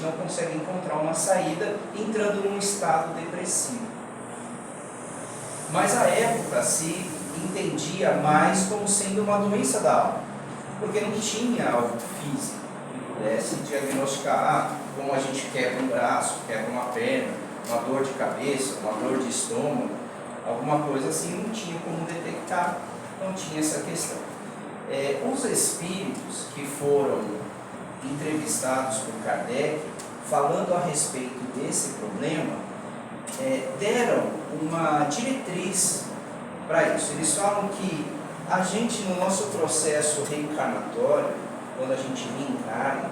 gente não consegue encontrar uma saída, entrando num estado depressivo. Mas à época se entendia mais como sendo uma doença da alma, porque não tinha algo físico que pudesse diagnosticar como a gente quebra um braço, quebra uma perna, uma dor de cabeça, uma dor de estômago, alguma coisa assim, não tinha como detectar, não tinha essa questão. Os espíritos que foram entrevistados por Kardec, falando a respeito desse problema, deram uma diretriz para isso. Eles falam que a gente, no nosso processo reencarnatório, quando a gente reencarna,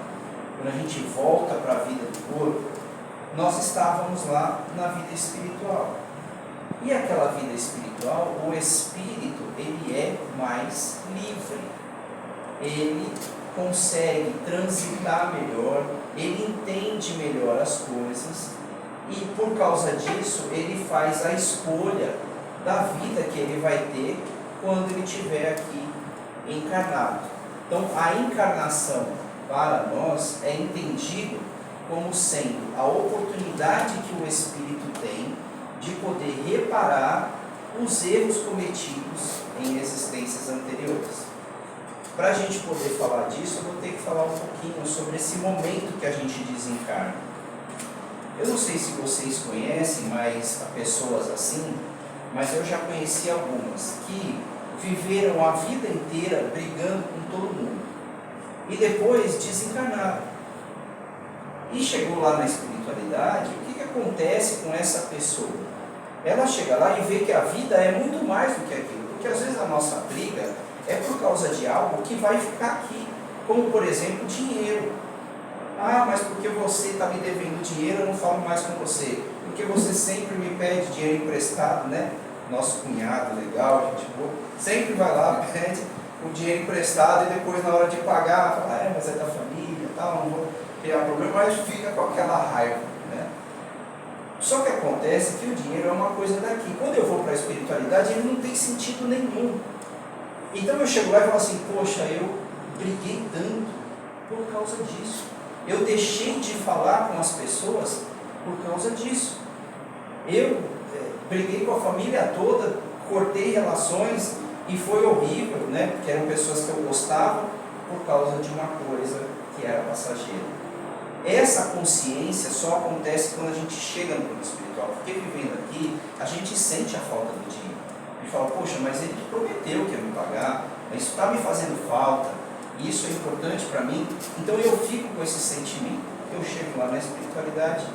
quando a gente volta para a vida do corpo, nós estávamos lá na vida espiritual. E aquela vida espiritual, o espírito, ele é mais livre. Ele consegue transitar melhor, ele entende melhor as coisas e por causa disso ele faz a escolha da vida que ele vai ter quando ele estiver aqui encarnado. Então a encarnação para nós é entendido como sendo a oportunidade que o espírito tem de poder reparar os erros cometidos em existências anteriores. Para a gente poder falar disso, eu vou ter que falar um pouquinho sobre esse momento que a gente desencarna. Eu não sei se vocês conhecem pessoas assim, mas eu já conheci algumas que viveram a vida inteira brigando com todo mundo e depois desencarnaram. E chegou lá na espiritualidade, o que acontece com essa pessoa? Ela chega lá e vê que a vida é muito mais do que aquilo, porque às vezes a nossa briga é por causa de algo que vai ficar aqui, como por exemplo dinheiro. Mas porque você está me devendo dinheiro, eu não falo mais com você, porque você sempre me pede dinheiro emprestado, né? Nosso cunhado legal, gente boa, sempre vai lá, pede o dinheiro emprestado e depois na hora de pagar, fala, mas é da família, tal, não vou criar problema, mas fica com aquela raiva, né? Só que acontece que o dinheiro é uma coisa daqui. Quando eu vou para a espiritualidade, ele não tem sentido nenhum. Então eu chego lá e falo assim, poxa, eu briguei tanto por causa disso. Eu deixei de falar com as pessoas por causa disso. Eu briguei com a família toda, cortei relações e foi horrível, né? Porque eram pessoas que eu gostava por causa de uma coisa que era passageira. Essa consciência só acontece quando a gente chega no plano espiritual, porque vivendo aqui, a gente sente a falta do dinheiro. E fala, poxa, mas ele prometeu que ia me pagar, mas isso está me fazendo falta, e isso é importante para mim, então eu fico com esse sentimento. Eu chego lá na espiritualidade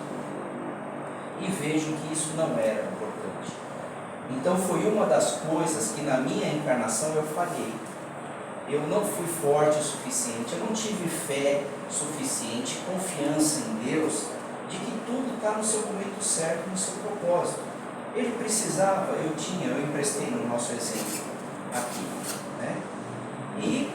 e vejo que isso não era importante. Então foi uma das coisas que na minha encarnação eu falhei. Eu não fui forte o suficiente, eu não tive fé suficiente, confiança em Deus, de que tudo está no seu momento certo, no seu propósito. Ele precisava, eu emprestei no nosso exemplo aqui, né? E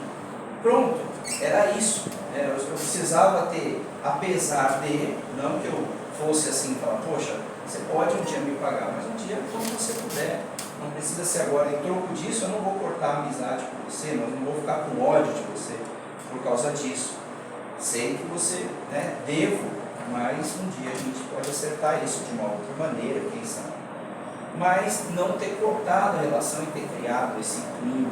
pronto, era isso. Eu precisava ter, apesar de, não que eu fosse assim, falar, poxa, você pode um dia me pagar, mas um dia quando você puder. Não precisa ser agora, em troco disso eu não vou cortar a amizade com você, não vou ficar com ódio de você por causa disso. Sei que você, devo, mas um dia a gente pode acertar isso de uma outra maneira, quem sabe. Mas não ter cortado a relação e ter criado esse clima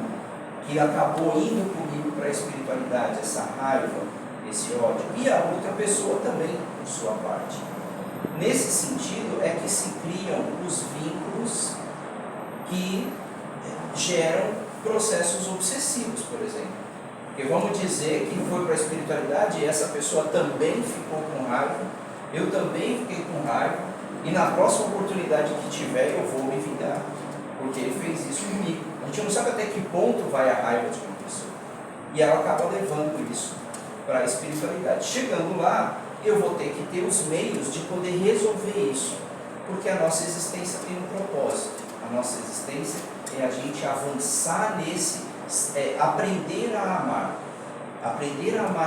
que acabou indo comigo para a espiritualidade, essa raiva, esse ódio. E a outra pessoa também, por sua parte. Nesse sentido é que se criam os vínculos que geram processos obsessivos, por exemplo. Porque vamos dizer que foi para a espiritualidade e essa pessoa também ficou com raiva, eu também fiquei com raiva, e na próxima oportunidade que tiver eu vou me vingar, porque ele fez isso comigo. A gente não sabe até que ponto vai a raiva de uma pessoa. E ela acaba levando isso para a espiritualidade. Chegando lá, eu vou ter que ter os meios de poder resolver isso, porque a nossa existência tem um propósito. A nossa existência é a gente avançar nesse, aprender a amar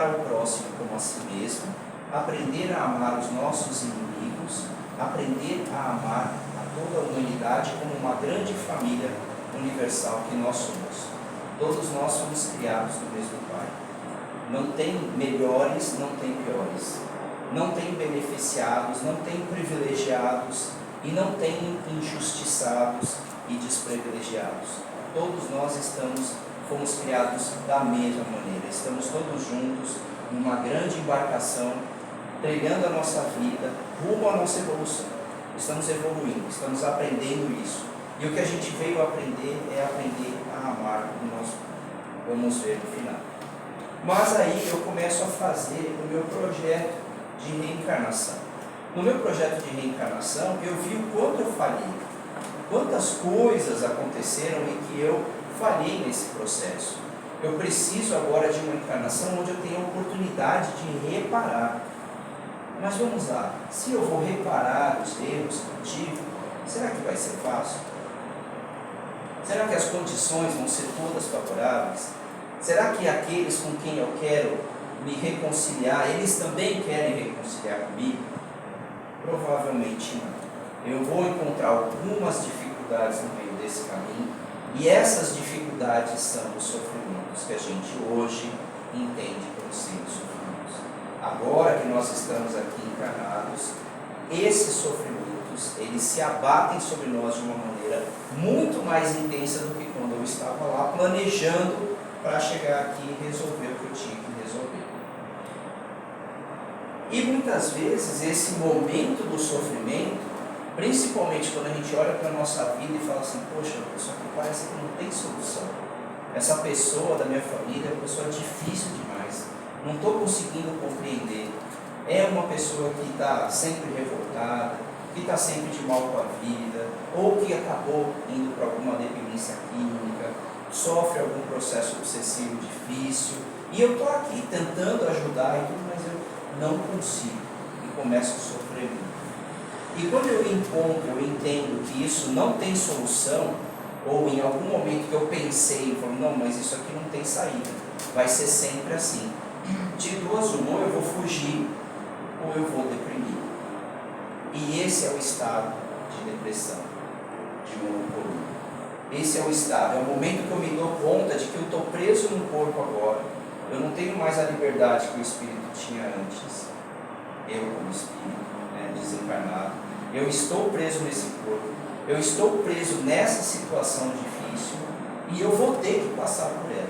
ao próximo como a si mesmo, aprender a amar os nossos inimigos, aprender a amar a toda a humanidade como uma grande família universal que nós somos. Todos nós somos criados do mesmo Pai. Não tem melhores, não tem piores. não tem beneficiados, não tem privilegiados e não tem injustiçados e desprivilegiados. Todos nós fomos criados da mesma maneira, estamos todos juntos numa grande embarcação, trilhando a nossa vida, rumo à nossa evolução. Estamos evoluindo, estamos aprendendo isso. E o que a gente veio aprender é aprender a amar, como nós vamos ver no final. Mas aí eu começo a fazer o meu projeto de reencarnação. No meu projeto de reencarnação, eu vi o quanto eu falhei, quantas coisas aconteceram e que eu falhei nesse processo. Eu preciso agora de uma encarnação onde eu tenha a oportunidade de reparar. Mas vamos lá, se eu vou reparar os erros que eu tive, será que vai ser fácil? Será que as condições vão ser todas favoráveis? Será que aqueles com quem eu quero me reconciliar, eles também querem reconciliar comigo? Provavelmente não. Eu vou encontrar algumas dificuldades no meio desse caminho, e essas dificuldades são os sofrimentos que a gente hoje entende como sendo sofrimentos. Agora que nós estamos aqui encarnados, esses sofrimentos, eles se abatem sobre nós de uma maneira muito mais intensa do que quando eu estava lá planejando para chegar aqui e resolver o que eu tinha que resolver. E muitas vezes esse momento do sofrimento, principalmente quando a gente olha para a nossa vida e fala assim, poxa, isso aqui parece que não tem solução. Essa pessoa da minha família é uma pessoa difícil demais, não estou conseguindo compreender. É uma pessoa que está sempre revoltada, que está sempre de mal com a vida, ou que acabou indo para alguma dependência química, sofre algum processo obsessivo difícil, e eu estou aqui tentando ajudar e tudo, mas eu não consigo, e começo a sofrer muito. E quando eu entendo que isso não tem solução, ou em algum momento que eu pensei, eu falo, não, mas isso aqui não tem saída, vai ser sempre assim. De duas uma, ou eu vou fugir, ou eu vou deprimir. E esse é o estado de depressão, de monocultura. Esse é o estado, é o momento que eu me dou conta de que eu estou preso no corpo agora. Eu não tenho mais a liberdade que o espírito tinha antes. Eu como espírito, desencarnado. Eu estou preso nesse corpo. Eu estou preso nessa situação difícil e eu vou ter que passar por ela.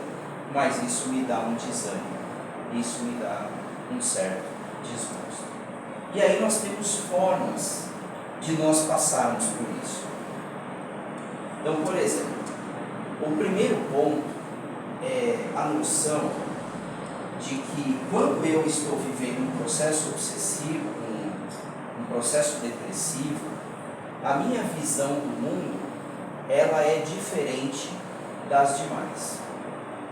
Mas isso me dá um desânimo. Isso me dá um certo desgosto. E aí nós temos formas de nós passarmos por isso. Então, por exemplo, o primeiro ponto é a noção de que quando eu estou vivendo um processo obsessivo, um processo depressivo, a minha visão do mundo, ela é diferente das demais.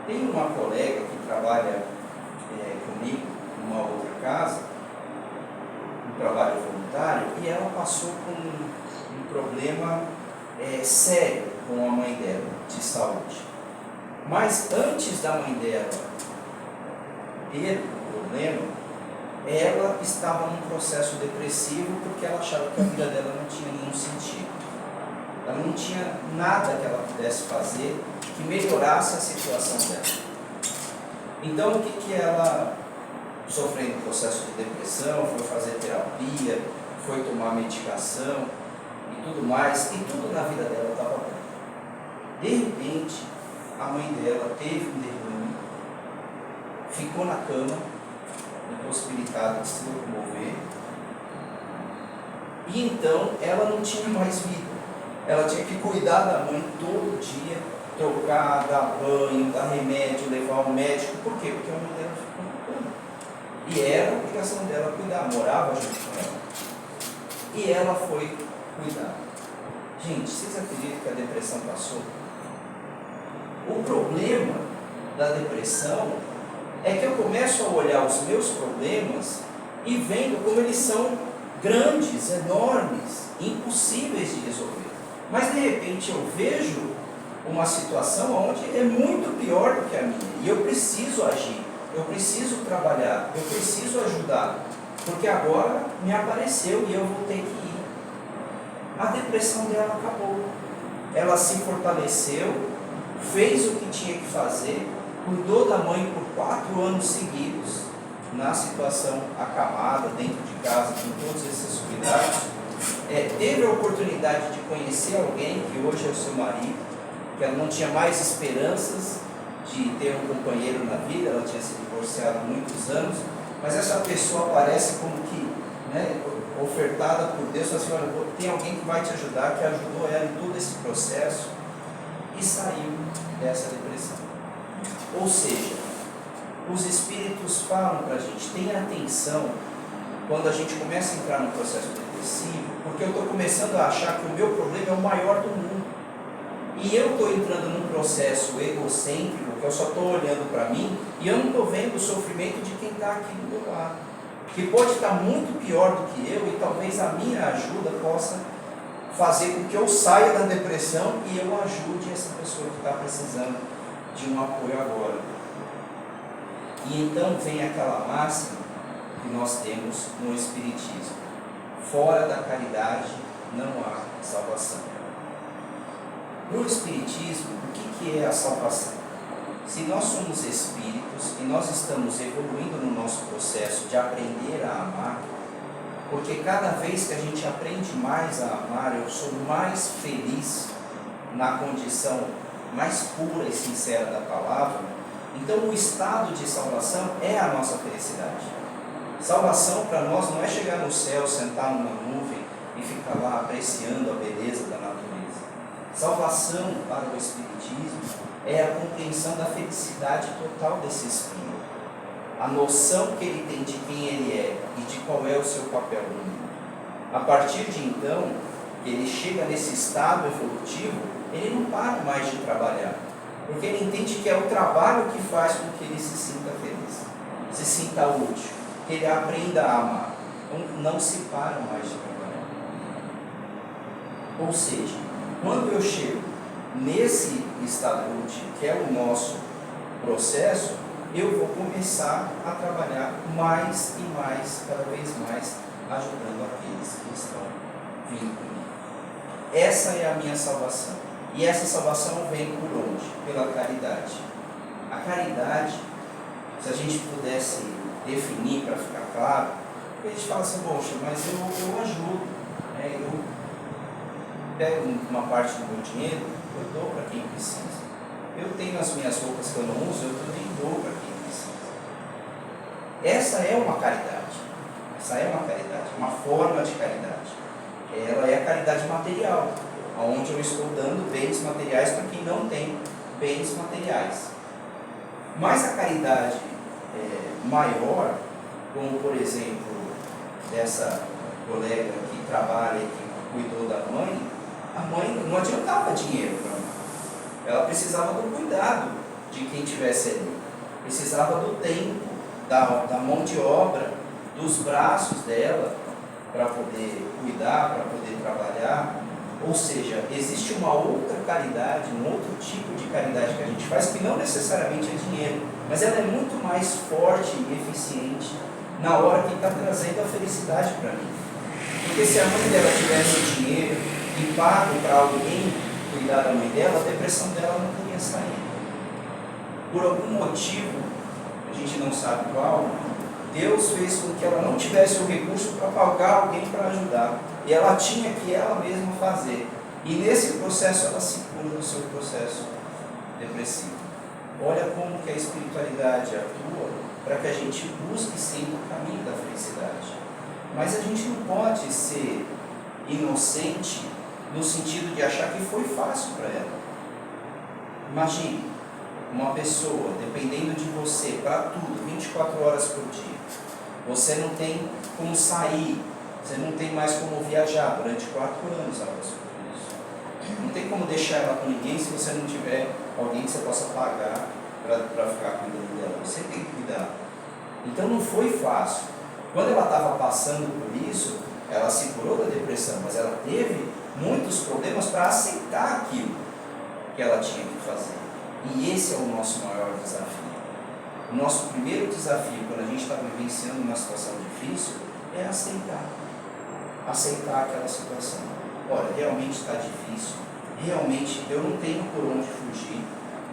Tem uma colega que trabalha comigo numa outra casa, um trabalho voluntário, e ela passou por um problema sério com a mãe dela, de saúde. Mas antes da mãe dela ter o problema, ela estava num processo depressivo porque ela achava que a vida dela não tinha nenhum sentido. Ela não tinha nada que ela pudesse fazer que melhorasse a situação dela. Então, o que ela, sofrendo um processo de depressão, foi fazer terapia, foi tomar medicação e tudo mais, e tudo na vida dela estava bom. De repente, a mãe dela teve um derrame, ficou na cama, impossibilitada de se locomover, e então ela não tinha mais vida. Ela tinha que cuidar da mãe todo dia, trocar, dar banho, dar remédio, levar ao médico. Por quê? Porque a mãe dela ficou na cama. E era a obrigação dela cuidar, morava junto com ela. E ela foi cuidar. Gente, vocês acreditam que a depressão passou? O problema da depressão é que eu começo a olhar os meus problemas e vendo como eles são grandes, enormes, impossíveis de resolver. Mas de repente eu vejo uma situação onde é muito pior do que a minha, e eu preciso agir, eu preciso trabalhar, eu preciso ajudar, porque agora me apareceu e eu vou ter que ir. A depressão dela acabou, ela se fortaleceu, fez o que tinha que fazer, cuidou da mãe por 4 anos seguidos, na situação acamada, dentro de casa, com todos esses cuidados, teve a oportunidade de conhecer alguém que hoje é o seu marido, que ela não tinha mais esperanças de ter um companheiro na vida, ela tinha se divorciado há muitos anos, mas essa pessoa aparece como que, né, ofertada por Deus, assim, olha, tem alguém que vai te ajudar, que ajudou ela em todo esse processo, e saiu dessa depressão. Ou seja, os Espíritos falam para a gente, tenha atenção quando a gente começa a entrar no processo depressivo, porque eu estou começando a achar que o meu problema é o maior do mundo. E eu estou entrando num processo egocêntrico, que eu só estou olhando para mim, e eu não estou vendo o sofrimento de quem está aqui do meu lado, que pode estar muito pior do que eu, e talvez a minha ajuda possa fazer com que eu saia da depressão e eu ajude essa pessoa que está precisando de um apoio agora. E então vem aquela máxima que nós temos no Espiritismo: fora da caridade não há salvação. No Espiritismo, o que é a salvação? Se nós somos espíritos e nós estamos evoluindo no nosso processo de aprender a amar, porque cada vez que a gente aprende mais a amar, eu sou mais feliz na condição mais pura e sincera da palavra, então o estado de salvação é a nossa felicidade. Salvação para nós não é chegar no céu, sentar numa nuvem e ficar lá apreciando a beleza da natureza. Salvação para o Espiritismo é a compreensão da felicidade total desse espírito, a noção que ele tem de quem ele é e de qual é o seu papel no mundo. A partir de então, ele chega nesse estado evolutivo, ele não para mais de trabalhar, porque ele entende que é o trabalho que faz com que ele se sinta feliz, se sinta útil, que ele aprenda a amar. Então, não se para mais de trabalhar. Ou seja, quando eu chego nesse estado evolutivo, que é o nosso processo, eu vou começar a trabalhar mais e mais, cada vez mais, ajudando aqueles que estão vindo comigo. Essa é a minha salvação. E essa salvação vem por onde? Pela caridade. A caridade, se a gente pudesse definir para ficar claro, a gente fala assim, poxa, mas eu ajudo, né? Eu pego uma parte do meu dinheiro, eu dou para quem precisa. Eu tenho as minhas roupas que eu não uso, eu também dou para quem precisa. Essa é uma caridade. Essa é uma caridade, uma forma de caridade. Ela é a caridade material, onde eu estou dando bens materiais para quem não tem bens materiais. Mas a caridade maior, como por exemplo, dessa colega que trabalha e que cuidou da mãe, a mãe não adiantava dinheiro para a mãe. Ela precisava do cuidado de quem estivesse ali. Precisava do tempo, da mão de obra, dos braços dela, para poder cuidar, para poder trabalhar. Ou seja, existe uma outra caridade, um outro tipo de caridade que a gente faz, que não necessariamente é dinheiro, mas ela é muito mais forte e eficiente na hora que está trazendo a felicidade para mim. Porque se a mãe dela tivesse dinheiro e pago para alguém cuidar da mãe dela, a depressão dela não teria saído. Por algum motivo, a gente não sabe qual, Deus fez com que ela não tivesse o recurso para pagar alguém para ajudar. E ela tinha que ela mesma fazer. E nesse processo ela se cura do seu processo depressivo. Olha como que a espiritualidade atua para que a gente busque sempre o caminho da felicidade. Mas a gente não pode ser inocente no sentido de achar que foi fácil para ela. Imagine uma pessoa dependendo de você para tudo, 24 horas por dia. Você não tem como sair, você não tem mais como viajar durante 4 anos após tudo isso. Não tem como deixar ela com ninguém se você não tiver alguém que você possa pagar para ficar cuidando dela. Você tem que cuidar. Então não foi fácil. Quando ela estava passando por isso, ela se curou da depressão, mas ela teve muitos problemas para aceitar aquilo que ela tinha que fazer. E esse é o nosso maior desafio. O nosso primeiro desafio, quando a gente está vivenciando uma situação difícil, é aceitar. Aceitar aquela situação. Olha, realmente está difícil. Realmente eu não tenho por onde fugir.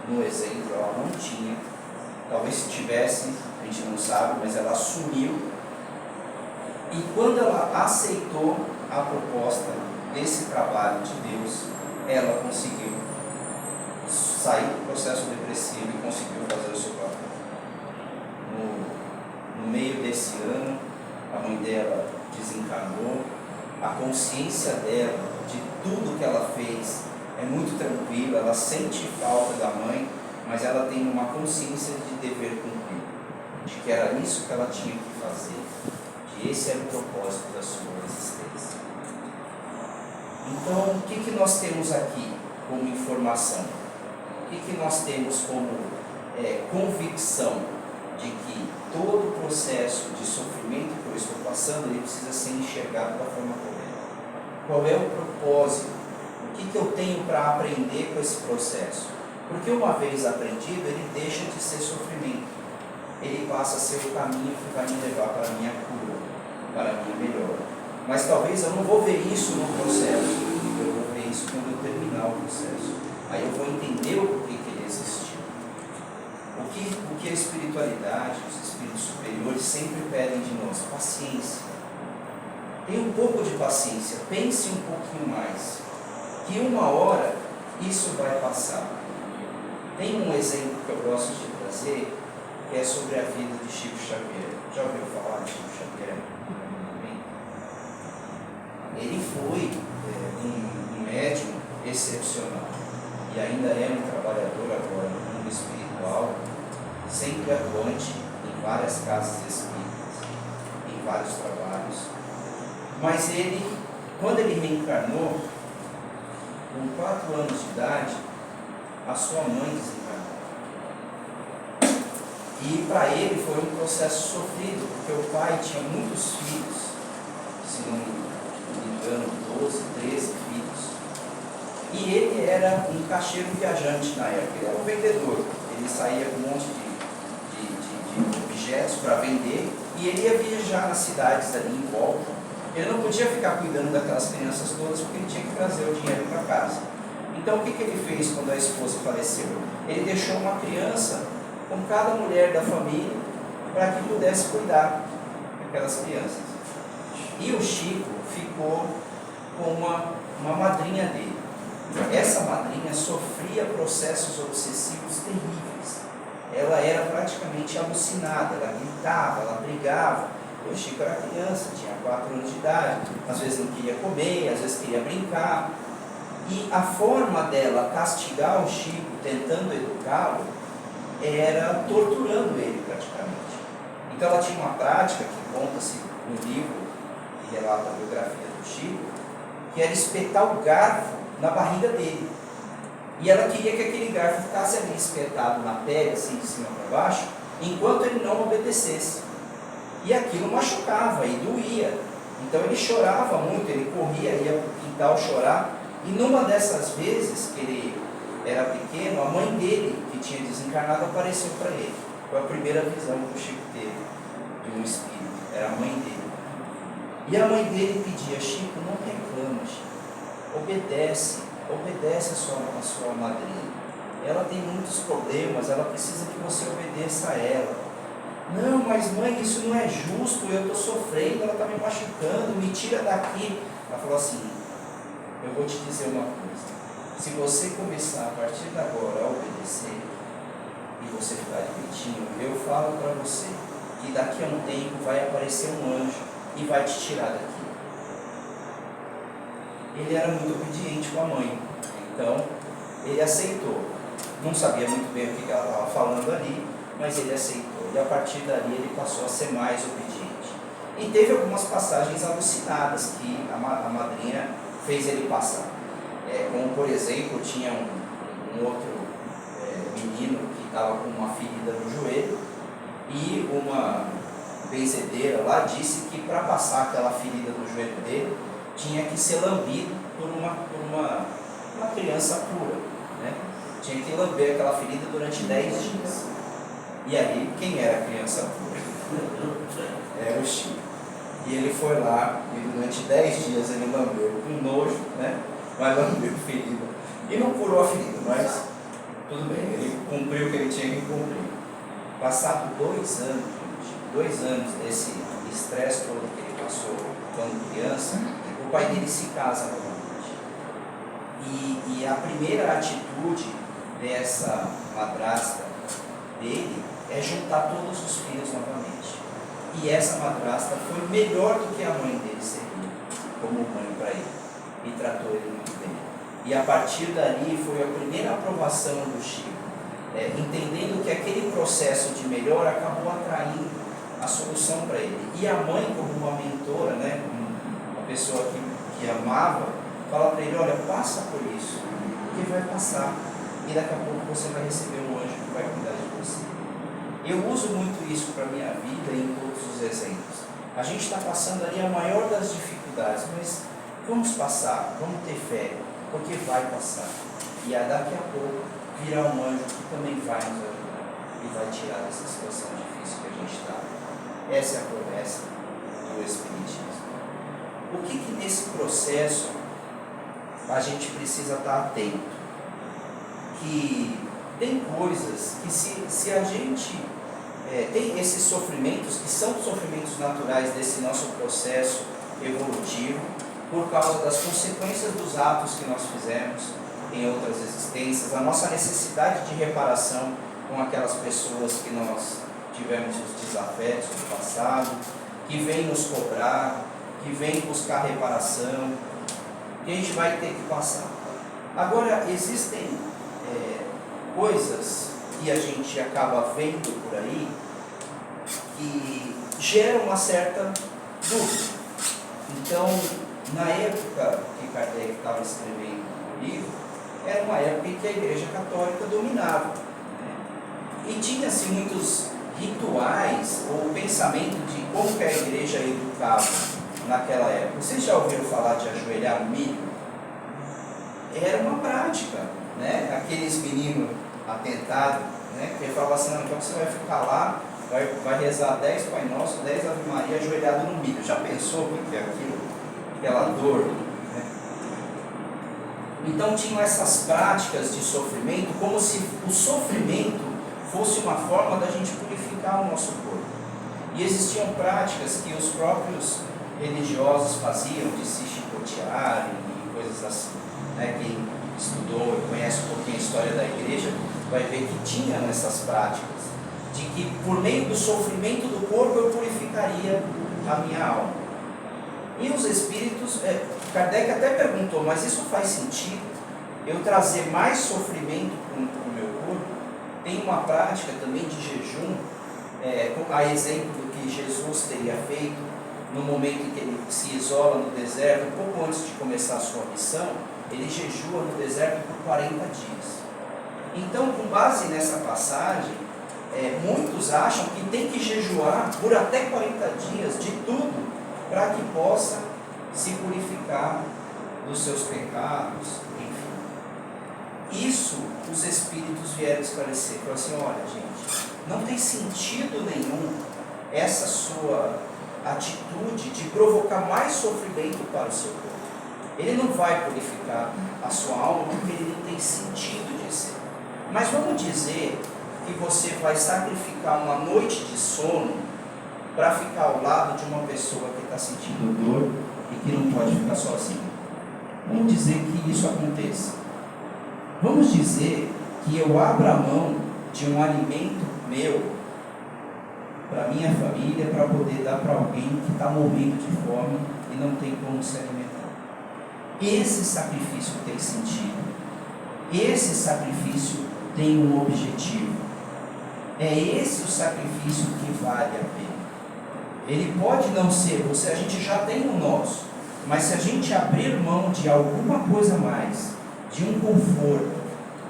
No exemplo, ela não tinha. talvez se tivesse, a gente não sabe, mas ela assumiu. E quando ela aceitou a proposta desse trabalho de Deus, ela conseguiu sair do processo depressivo e conseguiu fazer o seu papel. No meio desse ano, a mãe dela desencarnou, a consciência dela de tudo que ela fez é muito tranquila, ela sente falta da mãe, mas ela tem uma consciência de dever cumprido, de que era isso que ela tinha que fazer, que esse era o propósito da sua existência. Então, o que nós temos aqui como informação? O que nós temos como convicção de que todo o processo de sofrimento que eu estou passando, ele precisa ser enxergado da forma correta? Qual é o propósito? O que eu tenho para aprender com esse processo? Porque uma vez aprendido, ele deixa de ser sofrimento. Ele passa a ser o caminho que vai me levar para a minha cura, para a minha melhora. Mas talvez eu não vou ver isso no processo, eu vou ver isso quando eu terminar o processo. Aí eu vou entender o porquê que ele existiu. O que a espiritualidade, os espíritos superiores sempre pedem de nós? Paciência. Tenha um pouco de paciência, pense um pouquinho mais, que uma hora isso vai passar. Tem um exemplo que eu gosto de trazer, que é sobre a vida de Chico Xavier. Já ouviu falar de Chico Xavier? Ele foi um médium excepcional e ainda é um trabalhador agora no mundo espiritual, sempre atuante em várias casas espíritas, em vários trabalhos. Mas ele, quando ele reencarnou, com 4 anos de idade, a sua mãe desencarnou. E para ele foi um processo sofrido, porque o pai tinha muitos filhos, se não me engano, 12, 13 filhos. E ele era um caixeiro viajante na época, ele era um vendedor. Ele saía com um monte de objetos para vender e ele ia viajar nas cidades ali em volta. Ele não podia ficar cuidando daquelas crianças todas porque ele tinha que trazer o dinheiro para casa. Então o que ele fez quando a esposa faleceu? Ele deixou uma criança com cada mulher da família para que pudesse cuidar daquelas crianças. E o Chico ficou com uma madrinha dele. Essa madrinha sofria processos obsessivos terríveis. Ela era praticamente alucinada, ela gritava, ela brigava. O Chico era criança, tinha 4 anos de idade, às vezes não queria comer, às vezes queria brincar. E a forma dela castigar o Chico, tentando educá-lo, era torturando ele praticamente. Então ela tinha uma prática que conta-se no livro que relata a biografia do Chico, que era espetar o garfo na barriga dele. E ela queria que aquele garfo ficasse ali espetado na pele, assim de cima para baixo, enquanto ele não obedecesse. E aquilo machucava e doía. Então ele chorava muito, ele corria, ia para o quintal chorar. E numa dessas vezes que ele era pequeno, a mãe dele, que tinha desencarnado, apareceu para ele. Foi a primeira visão que o Chico teve de um espírito, era a mãe dele. E a mãe dele pedia: Chico, não reclama, Chico, obedece a sua madrinha. Ela tem muitos problemas, ela precisa que você obedeça a ela. Não, mas mãe, isso não é justo, eu estou sofrendo, ela está me machucando, me tira daqui. Ela falou assim: eu vou te dizer uma coisa, se você começar a partir de agora a obedecer, e você ficar direitinho, eu falo para você, que daqui a um tempo vai aparecer um anjo e vai te tirar daqui. Ele era muito obediente com a mãe, então ele aceitou. Não sabia muito bem o que ela estava falando ali, mas ele aceitou. E a partir dali ele passou a ser mais obediente. E teve algumas passagens alucinadas que a madrinha fez ele passar. Como por exemplo, tinha um outro menino que estava com uma ferida no joelho, e uma benzedeira lá disse que para passar aquela ferida no joelho dele, tinha que ser lambido por uma criança pura, né? Tinha que lamber aquela ferida durante 10 dias. E aí, quem era a criança pura? Era o Chico. E ele foi lá, e durante 10 dias ele lambeu com nojo, né? Mas lambeu a ferida. E não curou a ferida, mas tudo bem, ele cumpriu o que ele tinha que cumprir. Passado 2 anos, gente, 2 anos desse estresse todo que ele passou quando criança, o pai dele se casa novamente. E a primeira atitude dessa madrasta dele é juntar todos os filhos novamente. E essa madrasta foi melhor do que a mãe dele seria, como mãe para ele, e tratou ele muito bem. E a partir dali foi a primeira aprovação do Chico, entendendo que aquele processo de melhora acabou atraindo a solução para ele. E a mãe, como uma mentora, né, uma pessoa que amava, fala para ele: olha, passa por isso, porque vai passar, e daqui a pouco você vai receber um anjo que vai cuidar de você. Eu uso muito isso para a minha vida e em todos os exemplos. A gente está passando ali a maior das dificuldades, mas vamos passar, vamos ter fé, porque vai passar. E daqui a pouco virá um anjo que também vai nos ajudar e vai tirar dessa situação difícil que a gente está. Essa é a promessa do Espiritismo. O que nesse processo a gente precisa estar atento? Que tem coisas que se a gente tem esses sofrimentos, que são sofrimentos naturais desse nosso processo evolutivo, por causa das consequências dos atos que nós fizemos em outras existências, a nossa necessidade de reparação com aquelas pessoas que nós tivemos os desafetos do passado, que vêm nos cobrar, que vêm buscar reparação, que a gente vai ter que passar. Agora, existem coisas que a gente acaba vendo por aí que geram uma certa dúvida. Então, na época que Kardec estava escrevendo o livro, era uma época em que a Igreja Católica dominava, né? E tinha-se muitos rituais ou pensamento de como que a Igreja educava naquela época. Vocês já ouviram falar de ajoelhar no milho? Era uma prática, né? Aqueles meninos atentados, né? Que falavam assim: não, então você vai ficar lá, vai rezar 10 Pai Nosso, 10 Ave Maria ajoelhado no milho. Já pensou o que é aquilo? Aquela dor, né? Então tinham essas práticas de sofrimento, como se o sofrimento fosse uma forma da gente purificar o nosso corpo. E existiam práticas que os próprios religiosos faziam, de se chicotearem e coisas assim, né? Quem estudou e conhece um pouquinho a história da igreja vai ver que tinha essas práticas, de que por meio do sofrimento do corpo eu purificaria a minha alma. E os espíritos, Kardec até perguntou: mas isso faz sentido? Eu trazer mais sofrimento para o meu corpo? Tem uma prática também de jejum, a exemplo do que Jesus teria feito no momento em que ele se isola no deserto, um pouco antes de começar a sua missão. Ele jejua no deserto por 40 dias. Então, com base nessa passagem, muitos acham que tem que jejuar por até 40 dias de tudo, para que possa se purificar dos seus pecados, enfim. Isso os espíritos vieram esclarecer. Falaram assim: olha, gente, não tem sentido nenhum essa sua atitude de provocar mais sofrimento para o seu corpo. Ele não vai purificar a sua alma porque ele não tem sentido de ser. Mas vamos dizer que você vai sacrificar uma noite de sono para ficar ao lado de uma pessoa que está sentindo dor e que não pode ficar sozinha. Vamos dizer que isso aconteça. Vamos dizer que eu abra mão de um alimento meu para minha família, para poder dar para alguém que está morrendo de fome e não tem como se alimentar. Esse sacrifício tem sentido. Esse sacrifício tem um objetivo. É esse o sacrifício que vale a pena. Ele pode não ser, a gente já tem o nosso, mas se a gente abrir mão de alguma coisa mais, de um conforto,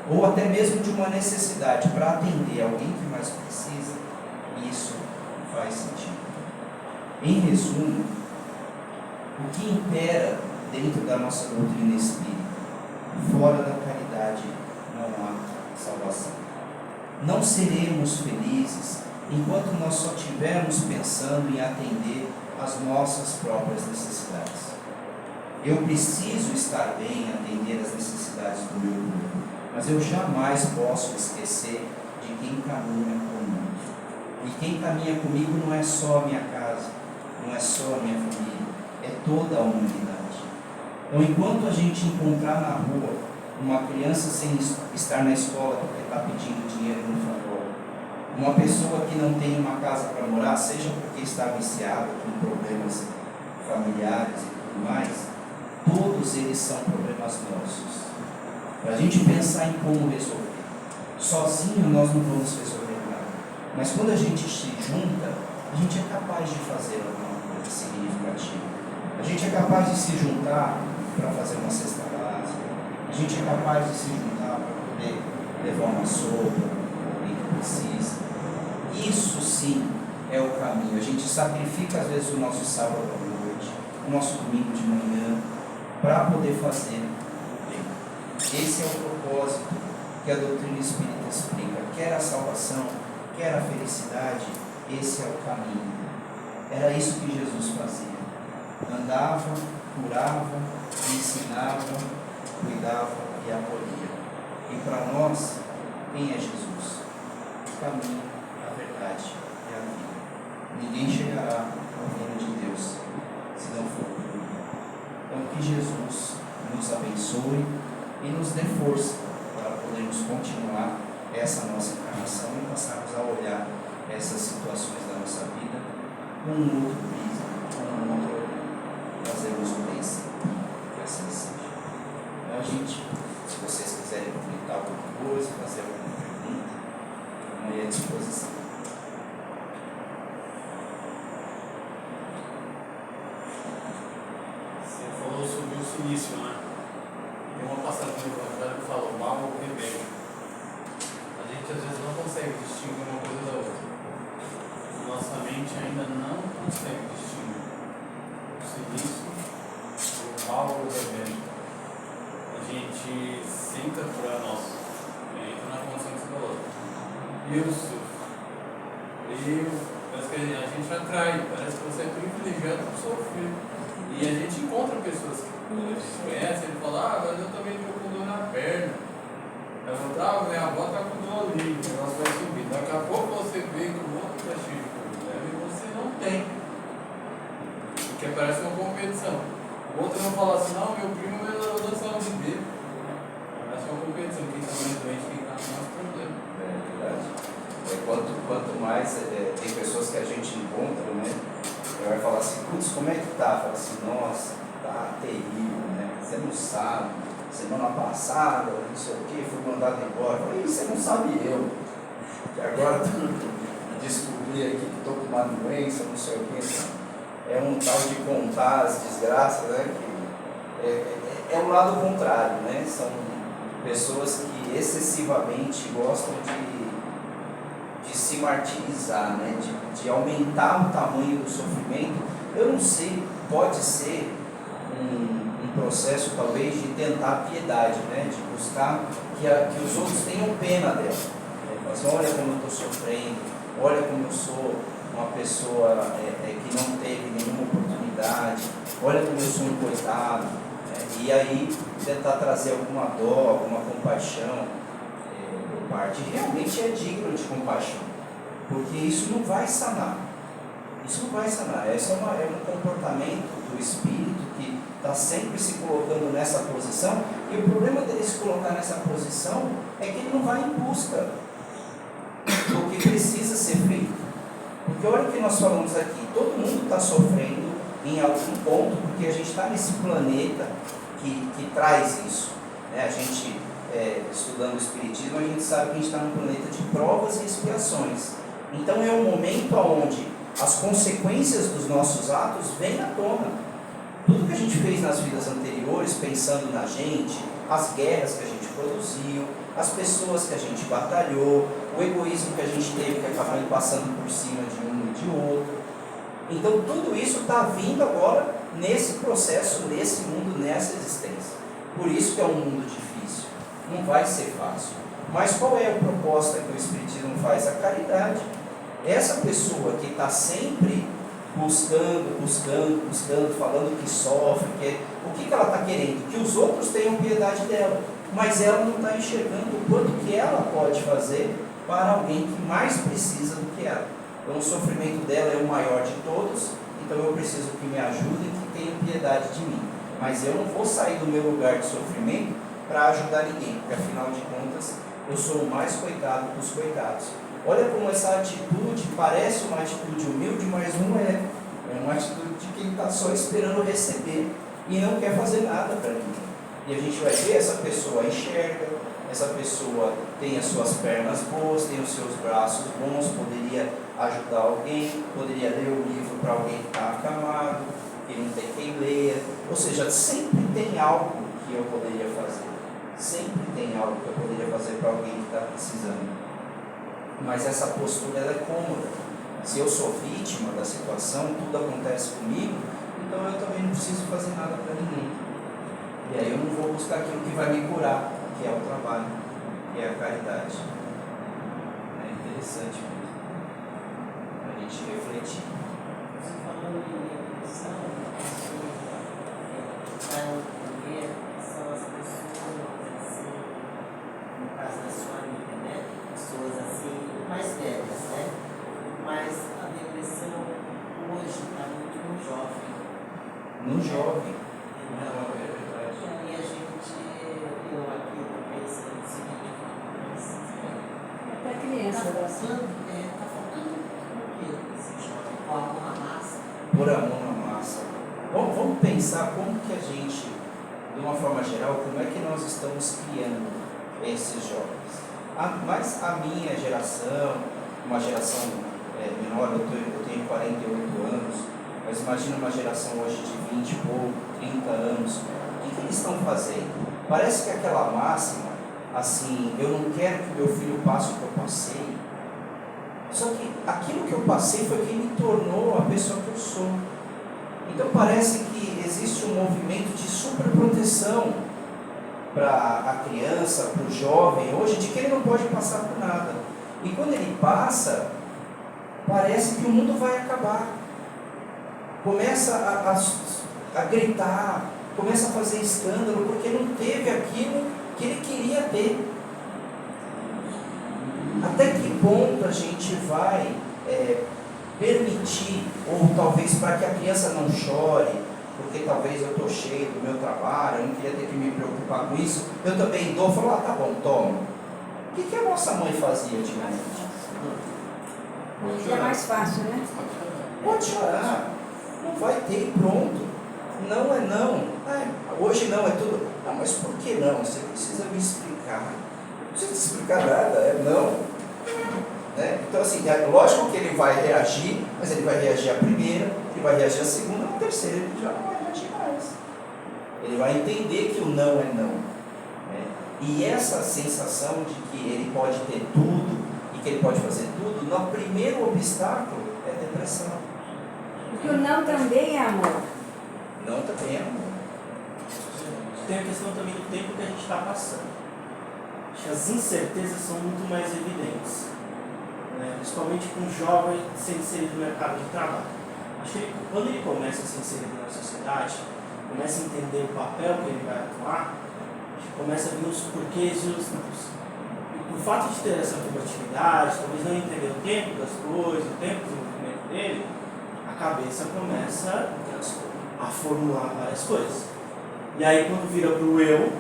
ou até mesmo de uma necessidade para atender alguém que mais precisa, isso faz sentido. Em resumo, o que impera dentro da nossa doutrina espírita: fora da caridade não há salvação. Não seremos felizes enquanto nós só estivermos pensando em atender às nossas próprias necessidades. Eu preciso estar bem, atender às necessidades do meu corpo, mas eu jamais posso esquecer de quem caminha comigo. E quem caminha comigo não é só a minha casa, não é só a minha família, é toda a humanidade. Então, enquanto a gente encontrar na rua uma criança sem estar na escola porque está pedindo dinheiro no farol, uma pessoa que não tem uma casa para morar, seja porque está viciada com problemas familiares e tudo mais, todos eles são problemas nossos. Para a gente pensar em como resolver. Sozinho nós não vamos resolver nada. Mas quando a gente se junta, a gente é capaz de fazer alguma coisa significativa. A gente é capaz de se juntar para fazer uma cesta básica. A gente é capaz de se juntar para poder levar uma sopa para alguém que precisa. Isso sim é o caminho. A gente sacrifica às vezes o nosso sábado à noite, o nosso domingo de manhã, para poder fazer o bem. Esse é o propósito que a doutrina espírita explica. Quer a salvação, quer a felicidade, esse é o caminho. Era isso que Jesus fazia. Andava, curava, ensinava, cuidava e acolhia. E para nós, quem é Jesus? O caminho, a verdade e a vida. Ninguém chegará ao reino de Deus se não for por mim. Então que Jesus nos abençoe e nos dê força para podermos continuar essa nossa encarnação e passarmos a olhar essas situações da nossa vida com um outro prisma, com um outro olhar. Fazermos o bem sempre, que assim seja. Então, gente, se vocês quiserem comentar alguma coisa, fazer alguma pergunta, estamos aí à disposição. Você falou sobre o silício, né? Tem uma passagem do Evangelho que fala o mal ou o remédio. A gente às vezes não consegue distinguir uma coisa da outra. Nossa mente ainda não consegue distinguir o silício, o mal ou o remédio. A gente senta para nós, entra na condição que você falou. Eu sofro. Parece que a gente atrai, parece que você é privilegiado por sofrer. E a gente encontra pessoas que a gente conhece, ele fala, mas eu também estou com dor na perna. Eu vou, minha avó está com dor ali, o negócio vai subir. Daqui a pouco você vê que o outro está cheio de problema e você não tem. Porque parece uma competição. O outro não fala assim, não, meu primo melhorou da saúde dele. Parece uma competição, quem está mais doente, quem está com mais problema. É verdade. Quanto mais tem pessoas que a gente encontra, né? Vai falar assim, putz, como é que tá? Fala assim, nossa, tá terrível, né? Você não sabe. Semana passada, não sei o que, fui mandado embora. Falei, você não sabe eu. E agora descobri aqui que estou com uma doença, não sei o que. É um tal de contar as desgraças, né? Que é o lado contrário, né? São pessoas que excessivamente gostam de se martirizar, né? De aumentar o tamanho do sofrimento. Eu não sei, pode ser um processo talvez de tentar piedade, né? De buscar que os outros tenham pena dela. Mas olha como eu estou sofrendo, olha como eu sou uma pessoa que não teve nenhuma oportunidade, olha como eu sou um coitado, né? E aí tentar trazer alguma dó, alguma compaixão por parte. Realmente é digno de compaixão, porque isso não vai sanar. Isso não vai sanar. Esse é um comportamento do espírito que está sempre se colocando nessa posição, e o problema dele se colocar nessa posição é que ele não vai em busca do que precisa ser feito. Porque olha o que nós falamos aqui, todo mundo está sofrendo em algum ponto, porque a gente está nesse planeta que traz isso, né? A gente, estudando o Espiritismo, a gente sabe que a gente está num planeta de provas e expiações. Então é um momento onde as consequências dos nossos atos vêm à tona. Tudo que a gente fez nas vidas anteriores, pensando na gente, as guerras que a gente produziu, as pessoas que a gente batalhou, o egoísmo que a gente teve, que acabou passando por cima de um e de outro. Então tudo isso está vindo agora nesse processo, nesse mundo, nessa existência. Por isso que é um mundo difícil. Não vai ser fácil. Mas qual é a proposta que o Espiritismo faz? A caridade. Essa pessoa que está sempre buscando, falando que sofre, o que ela está querendo? Que os outros tenham piedade dela, mas ela não está enxergando o quanto que ela pode fazer para alguém que mais precisa do que ela. Então o sofrimento dela é o maior de todos, então eu preciso que me ajudem, que tenham piedade de mim. Mas eu não vou sair do meu lugar de sofrimento para ajudar ninguém, porque afinal de contas eu sou o mais coitado dos coitados. Olha como essa atitude parece uma atitude humilde, mas não é. É uma atitude de quem está só esperando receber e não quer fazer nada para ninguém. E a gente vai ver, essa pessoa enxerga, essa pessoa tem as suas pernas boas, tem os seus braços bons, poderia ajudar alguém, poderia ler o livro para alguém que está acamado, que não tem quem leia. Ou seja, sempre tem algo que eu poderia fazer. Sempre tem algo que eu poderia fazer para alguém que está precisando. Mas essa postura ela é cômoda. Se eu sou vítima da situação, tudo acontece comigo, então eu também não preciso fazer nada para ninguém. E aí eu não vou buscar aquilo que vai me curar, que é o trabalho, que é a caridade. É interessante mesmo a gente refletir. Você falou em depressão, vai entender que são as pessoas, assim, no caso da sua amiga, né? Pessoas assim, mais velhas, né? Mas a depressão hoje está muito no jovem. No jovem. Então, e aí a gente, eu aqui estou pensando o seguinte, Até criança. tá faltando o que esse jovem? Com a mão na massa. Pôr a mão na massa. Vamos pensar como que a gente, de uma forma geral, como é que nós estamos criando esses jovens. Mas a minha geração, uma geração menor, eu tenho 48 anos, mas imagina uma geração hoje de 20 e pouco, 30 anos, o que eles estão fazendo? Parece que aquela máxima, assim, eu não quero que meu filho passe o que eu passei, só que aquilo que eu passei foi quem me tornou a pessoa que eu sou. Então parece que existe um movimento de superproteção para a criança, para o jovem, hoje, de que ele não pode passar por nada. E quando ele passa, parece que o mundo vai acabar. Começa a gritar, começa a fazer escândalo, porque não teve aquilo que ele queria ter. Até que ponto a gente vai permitir, ou talvez para que a criança não chore, porque talvez eu estou cheio do meu trabalho, eu não queria ter que me preocupar com isso, eu também dou, falo, tá bom, toma. O que a nossa mãe fazia antigamente? Hoje é mais fácil, né? Pode chorar, não vai ter e pronto. Não é não. Hoje não, é tudo. Não, mas por que não? Você precisa me explicar. Não precisa te explicar nada, é não. Né? Então assim, é lógico que ele vai reagir, mas ele vai reagir a primeira, ele vai reagir a segunda, a terceira, ele já não vai reagir mais. Ele vai entender que o não é não. Né? E essa sensação de que ele pode ter tudo e que ele pode fazer tudo, no primeiro obstáculo é depressão. Porque o não também é amor. Não também é amor. Tem a questão também do tempo que a gente está passando. Acho que as incertezas são muito mais evidentes, né? Principalmente com um jovem ser inserido no mercado de trabalho. Acho que quando ele começa a ser inserido na sociedade, começa a entender o papel que ele vai atuar, começa a vir os porquês e os nãos. E por fato de ter essa combatividade, talvez não entender o tempo das coisas, o tempo do desenvolvimento dele, a cabeça começa a formular várias coisas. E aí quando vira para o eu,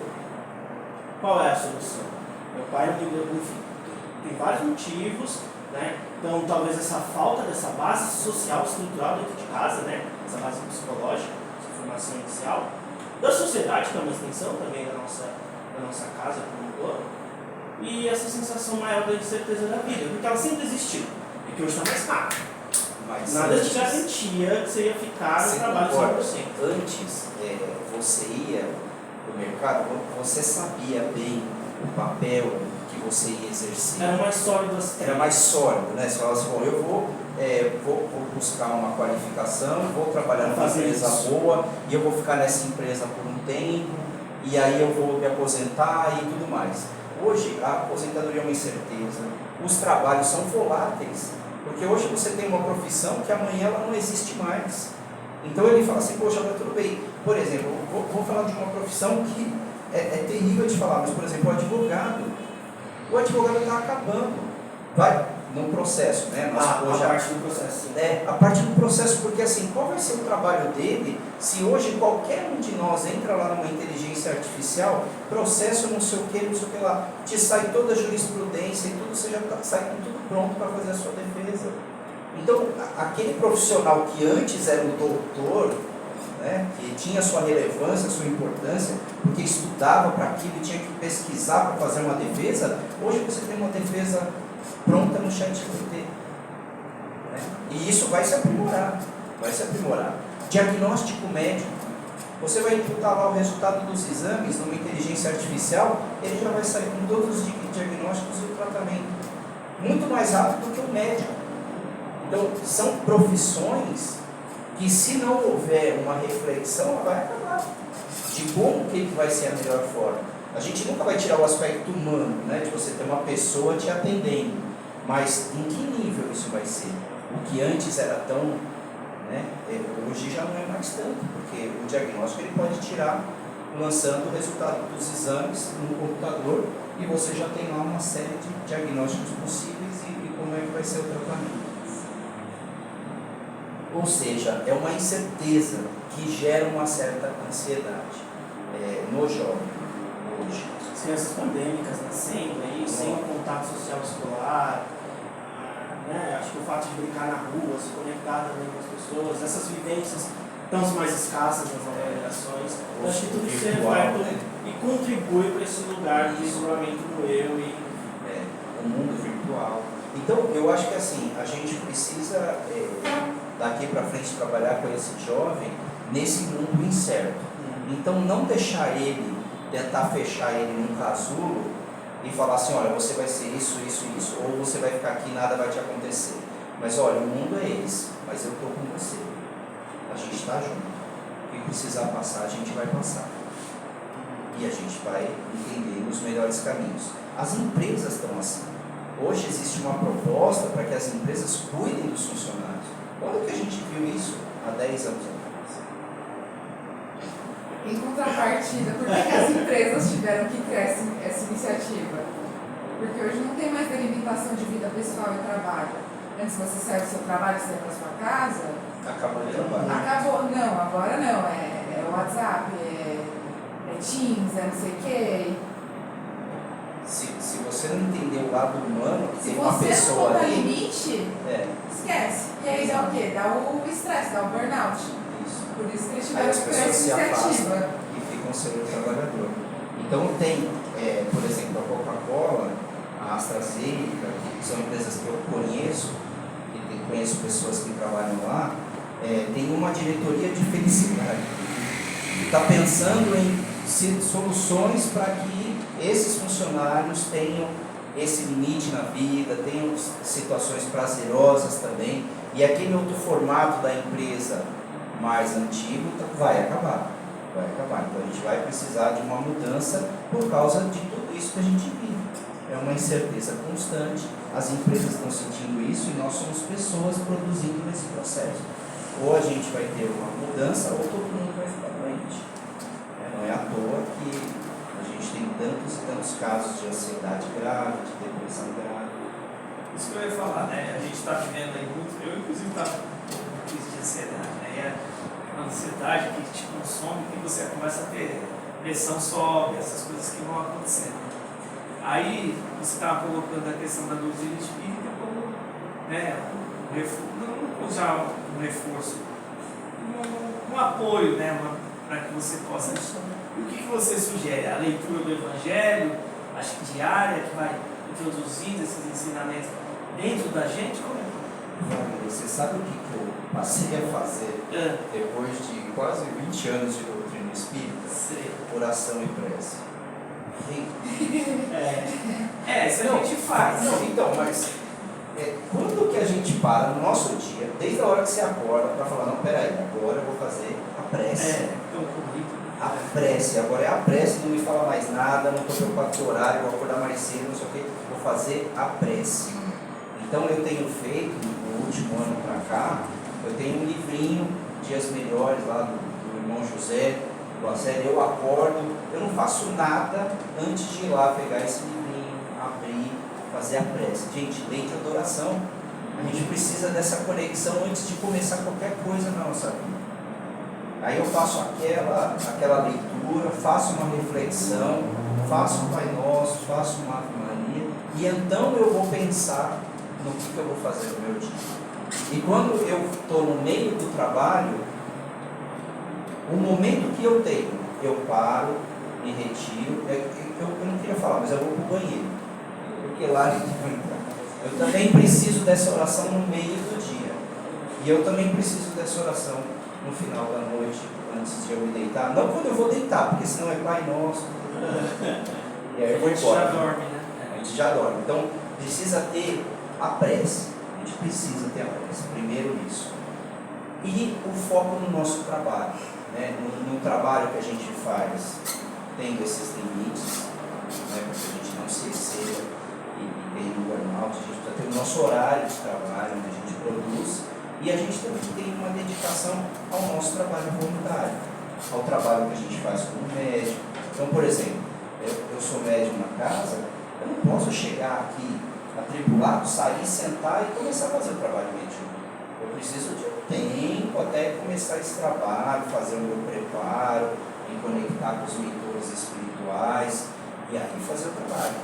qual é a solução? Meu pai não me deu, enfim, tem vários motivos, né? Então talvez essa falta dessa base social, estrutural dentro de casa, né? Essa base psicológica, essa formação inicial, da sociedade, que é uma extensão também da nossa casa como um todo, e essa sensação maior da incerteza da vida, porque ela sempre existiu, e que hoje está mais caro. Mas nada te garantia que você ia ficar no trabalho 100%. Antes, você ia no mercado, você sabia bem o papel que você ia exercer. Era mais sólido assim. Era mais sólido, né? Você falava assim, bom, eu vou buscar uma qualificação, vou trabalhar numa empresa boa, e eu vou ficar nessa empresa por um tempo, e aí eu vou me aposentar e tudo mais. Hoje, a aposentadoria é uma incerteza, os trabalhos são voláteis, porque hoje você tem uma profissão que amanhã ela não existe mais. Então ele fala assim, poxa, mas tudo bem. Por exemplo, vou falar de uma profissão que é terrível de falar, mas por exemplo, o advogado está acabando. no processo, né? Nós A hoje parte do processo, sim. a parte do processo, porque assim, qual vai ser o trabalho dele se hoje qualquer um de nós entra lá numa inteligência artificial, processo não sei o que lá, te sai toda a jurisprudência e tudo, você já sai com tudo pronto para fazer a sua defesa. Então, aquele profissional que antes era o doutor, né, que tinha sua relevância, sua importância, porque estudava para aquilo e tinha que pesquisar para fazer uma defesa, hoje você tem uma defesa pronta no ChatGPT. Né? E isso vai se aprimorar, vai se aprimorar. Diagnóstico médico. Você vai imputar lá o resultado dos exames numa inteligência artificial, ele já vai sair com todos os diagnósticos e o tratamento. Muito mais rápido do que o médico. Então, são profissões que, se não houver uma reflexão, ela vai acabar. De como que vai ser a melhor forma. A gente nunca vai tirar o aspecto humano, né, de você ter uma pessoa te atendendo. Mas em que nível isso vai ser? O que antes era tão... Né, hoje já não é mais tanto, porque o diagnóstico ele pode tirar lançando o resultado dos exames no computador e você já tem lá uma série de diagnósticos possíveis e como é que vai ser o tratamento. Ou seja, é uma incerteza que gera uma certa ansiedade no jovem hoje. As crianças pandêmicas nascendo aí, sem o contato social escolar, né? Acho que o fato de brincar na rua, se conectar também com as pessoas, essas vivências tão mais escassas nas novas gerações, eu acho que tudo isso reflete, né, e contribui para esse lugar de isolamento do eu e o mundo virtual. Então, eu acho que assim, a gente precisa daqui para frente trabalhar com esse jovem nesse mundo incerto. Então, não deixar ele, tentar fechar ele num casulo e falar assim, olha, você vai ser isso, isso, isso, ou você vai ficar aqui e nada vai te acontecer. Mas olha, o mundo é esse, mas eu estou com você. A gente está junto. O que precisar passar, a gente vai passar. E a gente vai entender os melhores caminhos. As empresas estão assim. Hoje existe uma proposta para que as empresas cuidem dos funcionários. Quando que a gente viu isso? Há 10 anos atrás. Em contrapartida, por que as empresas tiveram que criar essa iniciativa? Porque hoje não tem mais delimitação de vida pessoal e trabalho. Antes você sai do seu trabalho, sai para sua casa. Acabou o trabalho. Acabou. Não, agora não. É WhatsApp, é Teams, é não sei o quê. Se você não entender o lado humano, Se tem uma você não pessoa colocar ali. limite, esquece. E aí dá o quê? Dá o estresse, dá o burnout. Isso. Por isso que eles Aí tiveram as que criar pessoas essa se afastam iniciativa. e ficam sem o trabalhador. Então tem, por exemplo, a Coca-Cola, a AstraZeneca, que são empresas que eu conheço, que conheço pessoas que trabalham lá, tem uma diretoria de felicidade. Está pensando em soluções para que esses funcionários tenham esse limite na vida, tenham situações prazerosas também, e aquele outro formato da empresa mais antigo vai acabar. Então a gente vai precisar de uma mudança por causa de tudo isso que a gente vive. É uma incerteza constante, as empresas estão sentindo isso e nós somos pessoas produzindo nesse processo. Ou a gente vai ter uma mudança ou todo mundo vai ficar doente. Não é à toa que a gente tem tantos e tantos casos de ansiedade grave, de depressão grave. Isso que eu ia falar, né? A gente está vivendo aí muito, eu inclusive estava com crise de ansiedade, né? E é uma ansiedade que te consome, que você começa a ter pressão sobe, essas coisas que vão acontecendo. Aí você estava colocando a questão da doutrina espírita como, né, não usar um reforço, um apoio, né, para que você possa. E o que você sugere? A leitura do Evangelho, acho que diária, que vai introduzindo esses ensinamentos dentro da gente? Como é? Você sabe o que eu passei a fazer depois de quase 20 anos de doutrina espírita? Oração e prece. Isso a gente faz. Então, mas quando que a gente para no nosso dia, desde a hora que você acorda, para falar, não, peraí, agora eu vou fazer a prece. A prece, agora é a prece, não me fala mais nada, não estou preocupado com o horário, vou acordar mais cedo, não sei o que, vou fazer a prece. Então eu tenho feito, no último ano para cá, eu tenho um livrinho, Dias Melhores, lá do irmão José, do Azé, eu acordo, eu não faço nada antes de ir lá pegar esse livrinho, abrir, fazer a prece. Gente, lei de adoração. A gente precisa dessa conexão antes de começar qualquer coisa na nossa vida. Aí eu faço aquela leitura, faço uma reflexão, faço um Pai Nosso, faço uma Ave Maria, e então eu vou pensar no que eu vou fazer no meu dia. E quando eu estou no meio do trabalho, o momento que eu tenho, eu paro, me retiro, eu não queria falar, mas eu vou para o banheiro, porque lá eu também preciso dessa oração no meio do dia, e eu também preciso dessa oração no final da noite, antes de eu me deitar, não quando eu vou deitar, porque senão é Pai Nosso, e aí eu vou embora. Já dorme, né? A gente já dorme, então precisa ter a prece, a gente precisa ter a prece, primeiro isso, e o foco no nosso trabalho, né? no trabalho que a gente faz, tendo esses limites, né? Para que a gente não se exceda e ter um burnout, a gente precisa ter o nosso horário de trabalho, onde a gente produz, e a gente também tem uma dedicação ao nosso trabalho voluntário, ao trabalho que a gente faz como médico. Então, por exemplo, eu sou médico na casa, eu não posso chegar aqui atribulado, sair, sentar e começar a fazer o trabalho médico. Eu preciso de um tempo até começar esse trabalho, fazer o meu preparo, me conectar com os mentores espirituais e aí fazer o trabalho.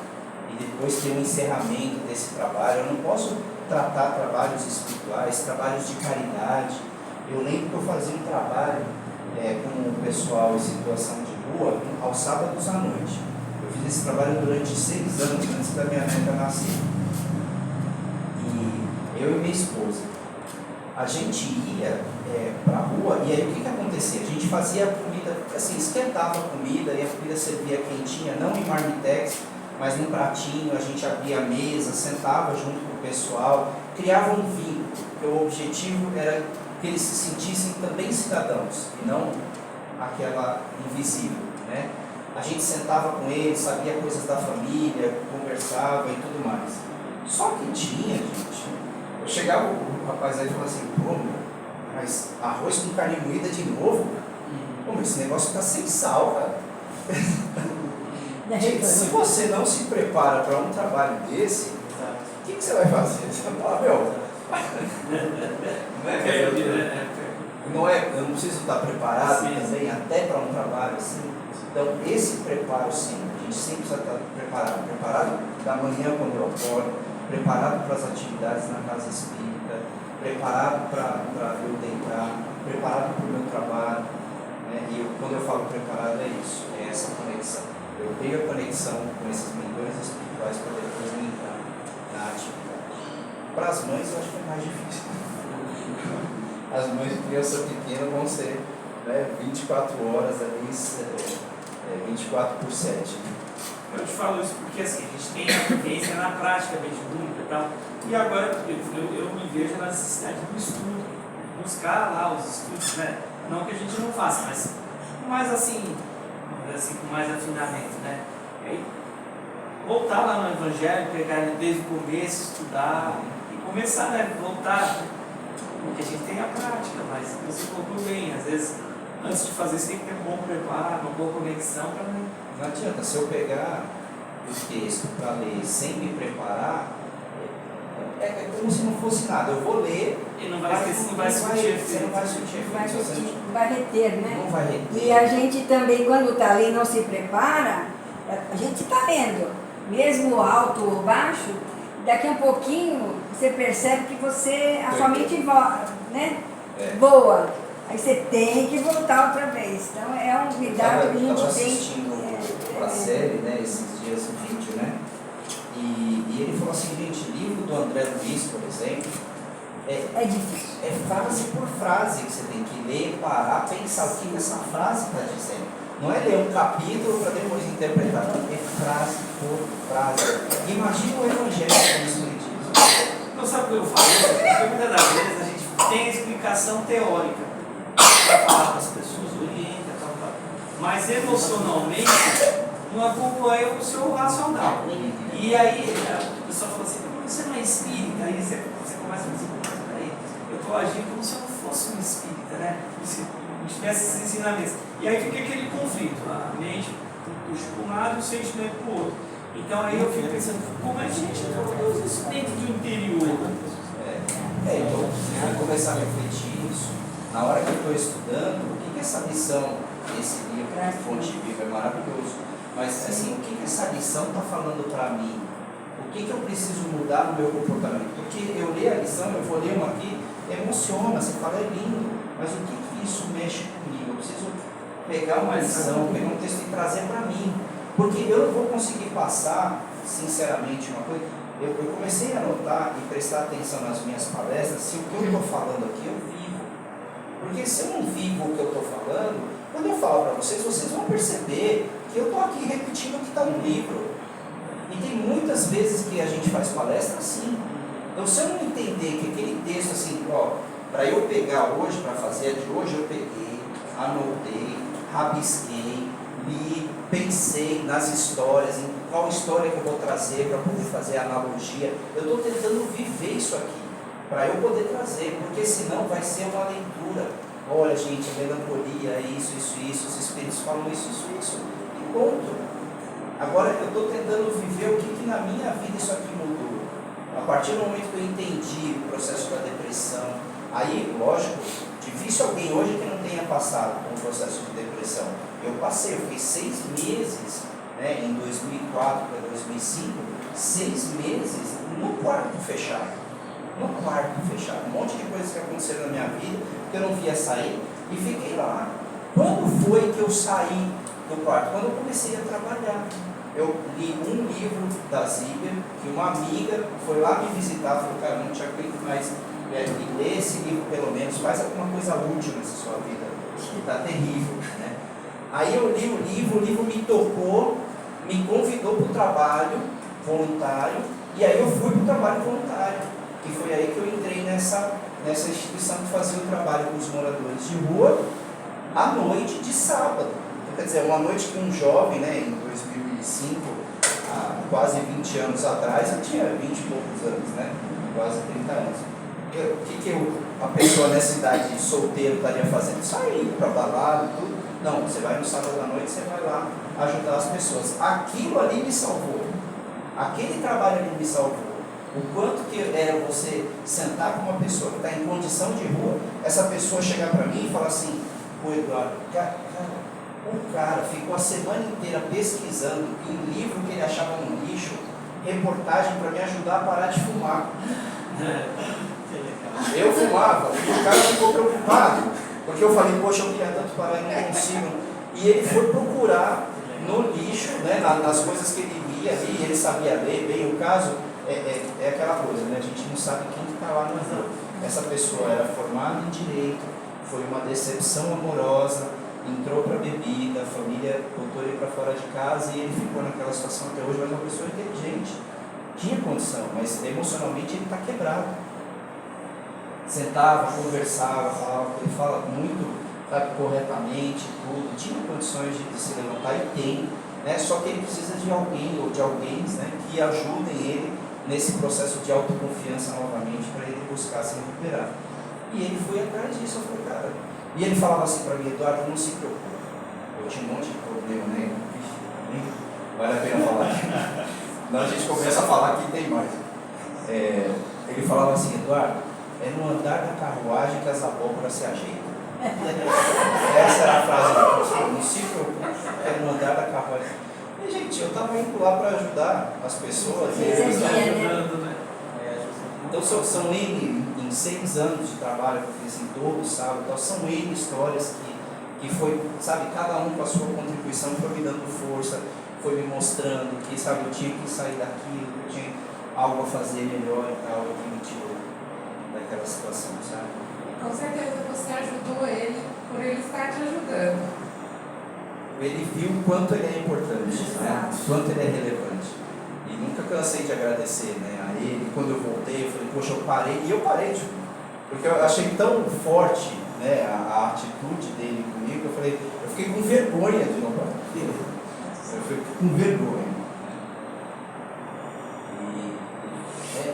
E depois ter um encerramento desse trabalho. Eu não posso tratar trabalhos espirituais, trabalhos de caridade. Eu lembro que eu fazia um trabalho com o pessoal em situação de rua aos sábados à noite. Eu fiz esse trabalho durante 6 anos antes da minha neta nascer. E eu e minha esposa, a gente ia para a rua, e aí o que acontecia? A gente fazia a comida, assim, esquentava a comida e a comida servia quentinha, não em marmitex, mas num pratinho. A gente abria a mesa, sentava junto com o pessoal, criava um vínculo, porque o objetivo era que eles se sentissem também cidadãos, e não aquela invisível, né? A gente sentava com eles, sabia coisas da família, conversava e tudo mais. Só que tinha, gente, eu chegava, o rapaz aí falava assim, pô, mas arroz com carne moída de novo? Pô, mas esse negócio está sem sal, cara. Gente, se você não se prepara para um trabalho desse, o que você vai fazer? Você vai falar, meu, eu não preciso estar preparado também até para um trabalho assim. Então, esse preparo sempre, a gente sempre precisa estar preparado da manhã quando eu acordo, preparado para as atividades na casa espírita, preparado para eu deitar, preparado para o meu trabalho, né? E quando eu falo preparado é isso, é essa conexão. Eu tenho a conexão com esses mentores espirituais para depois me entrar na atividade. Para as mães eu acho que é mais difícil. As mães de criança pequena vão ser, né, 24 horas ali, 24/7. Eu te falo isso porque assim, a gente tem a vivência na prática mediúnica e tal. E agora eu me vejo na necessidade do estudo, buscar lá os estudos, né? Não que a gente não faça, mas mais assim, com mais afinamento, né? E aí, voltar lá no Evangelho, pegar ele desde o começo, estudar e começar, né? Voltar, porque a gente tem a prática, mas você colocou bem, às vezes, antes de fazer isso tem que ter um bom preparo, uma boa conexão para mim. Não adianta, se eu pegar o texto para ler sem me preparar, é como se não fosse nada. Eu vou ler e não vai surtir efeito. Não vai surtir efeito. Vai reter, né? Não vai reter. E a gente também, quando está ali e não se prepara, a gente está lendo, mesmo alto ou baixo, daqui a um pouquinho você percebe que a sua mente né? Boa. Aí você tem que voltar outra vez. Então é um cuidado que a gente tem. Assistindo a série, né, esses dias um vídeo, né? E ele falou assim, gente, o livro do André Luiz, por exemplo, é difícil. É frase por frase que você tem que ler, parar, pensar o que essa frase está dizendo. Não é ler um capítulo para depois interpretar, não, é frase por frase. Imagina o Evangelho como Espiritismo. Não sabe o que eu falo? Porque muitas das vezes a gente tem a explicação teórica para falar para as pessoas, orienta, tal. Mas emocionalmente não acompanha o seu racional. E aí a pessoa fala assim, você não é espírita? Aí você começa a dizer, peraí, eu estou agindo como se eu não fosse um espírita, né? Como se não tivesse esses ensinamentos. E aí fica aquele conflito, a mente puxa para um lado e o sentimento para o outro. Então aí eu fico pensando, como é que a gente produz isso dentro do interior? Então, você vai começar a refletir isso. Na hora que eu estou estudando, o que essa lição, esse livro, Fonte Viva, é maravilhoso. Mas, assim, o que essa lição está falando para mim? O que eu preciso mudar no meu comportamento? Porque eu leio a lição, eu vou ler uma aqui, emociona, você fala, é lindo, mas o que isso mexe comigo? Eu preciso pegar uma lição, pegar um texto e trazer para mim. Porque eu não vou conseguir passar, sinceramente, uma coisa. Eu comecei a notar e prestar atenção nas minhas palestras se o que eu estou falando aqui eu vivo. Porque se eu não vivo o que eu estou falando, quando eu falo para vocês, vocês vão perceber que eu estou aqui repetindo o que está no livro. E tem muitas vezes que a gente faz palestra assim. Então, se eu não entender que aquele texto, assim, para eu pegar hoje, para fazer a de hoje, eu peguei, anotei, rabisquei, li, pensei nas histórias, em qual história que eu vou trazer para poder fazer a analogia. Eu estou tentando viver isso aqui, para eu poder trazer, porque senão vai ser uma leitura. Olha, gente, a melancolia é isso, os espíritos falam isso, e ponto. Agora eu estou tentando viver o que na minha vida isso aqui mudou. A partir do momento que eu entendi o processo da depressão, aí, lógico, difícil alguém hoje que não tenha passado por um processo de depressão. Eu passei, eu fiquei 6 meses, né, em 2004 para 2005, 6 meses no quarto fechado. Um monte de coisas que aconteceram na minha vida, que eu não via sair, e fiquei lá. Quando foi que eu saí do quarto? Quando eu comecei a trabalhar. Eu li um livro da Zíbia, que uma amiga foi lá me visitar, falou, cara, não te aguento mais, lê esse livro pelo menos, faz alguma coisa útil nessa sua vida, está terrível, né? Aí eu li o livro me tocou, me convidou para o trabalho voluntário, e aí eu fui para o trabalho voluntário, que foi aí que eu entrei nessa instituição que fazia o trabalho com os moradores de rua, à noite de sábado. Quer dizer, uma noite que um jovem, né, em 2005, há quase 20 anos atrás, eu tinha 20 e poucos anos, né, quase 30 anos. O que a pessoa nessa idade de solteiro estaria fazendo? Sair para balada e tudo. Não, você vai no sábado à noite, você vai lá ajudar as pessoas. Aquilo ali me salvou. Aquele trabalho ali me salvou. O quanto que era você sentar com uma pessoa que está em condição de rua, essa pessoa chegar para mim e falar assim, pô, Eduardo, o cara ficou a semana inteira pesquisando um livro que ele achava no lixo, reportagem para me ajudar a parar de fumar. Eu fumava, e o cara ficou preocupado, porque eu falei, poxa, eu queria tanto parar e não consigo. E ele foi procurar no lixo, né, nas coisas que ele via ali, ele sabia ler bem. O caso é aquela coisa, né, a gente não sabe quem está lá no rua. Essa pessoa era formada em direito, foi uma decepção amorosa, entrou para bebida, a família botou ele para fora de casa e ele ficou naquela situação até hoje, mas é uma pessoa inteligente, tinha condição, mas emocionalmente ele está quebrado. Sentava, conversava, falava, ele fala muito, sabe, corretamente, tudo, tinha condições de se levantar e tem, né? Só que ele precisa de alguém ou de alguém, né, que ajudem ele nesse processo de autoconfiança novamente para ele buscar se recuperar. E ele foi atrás disso, eu falei, cara. E ele falava assim para mim, Eduardo, não se preocupe. Eu tinha um monte de problema, né? Vale a pena falar aqui. Não, a gente começa a falar que tem mais. Ele falava assim, Eduardo, é no andar da carruagem que as abóboras se ajeitam. Essa era a frase da pessoa, não se preocupe, é no andar da carruagem. E, gente, eu estava indo lá para ajudar as pessoas. Então, são N, em 6 anos de trabalho que eu fiz em todo sábado, então, são N histórias que foi, sabe, cada um com a sua contribuição foi me dando força, foi me mostrando que, sabe, eu tinha que sair daquilo, que eu tinha algo a fazer melhor e tal, que me tirou daquela situação, sabe? Com certeza você ajudou ele por ele estar te ajudando. Ele viu o quanto ele é importante, né? O quanto ele é relevante. E nunca cansei de agradecer, né, a ele. Quando eu voltei, eu falei, poxa, eu parei. E eu parei, tipo, porque eu achei tão forte, né, a atitude dele comigo, eu falei, eu fiquei com vergonha de não partir. Eu fiquei com vergonha.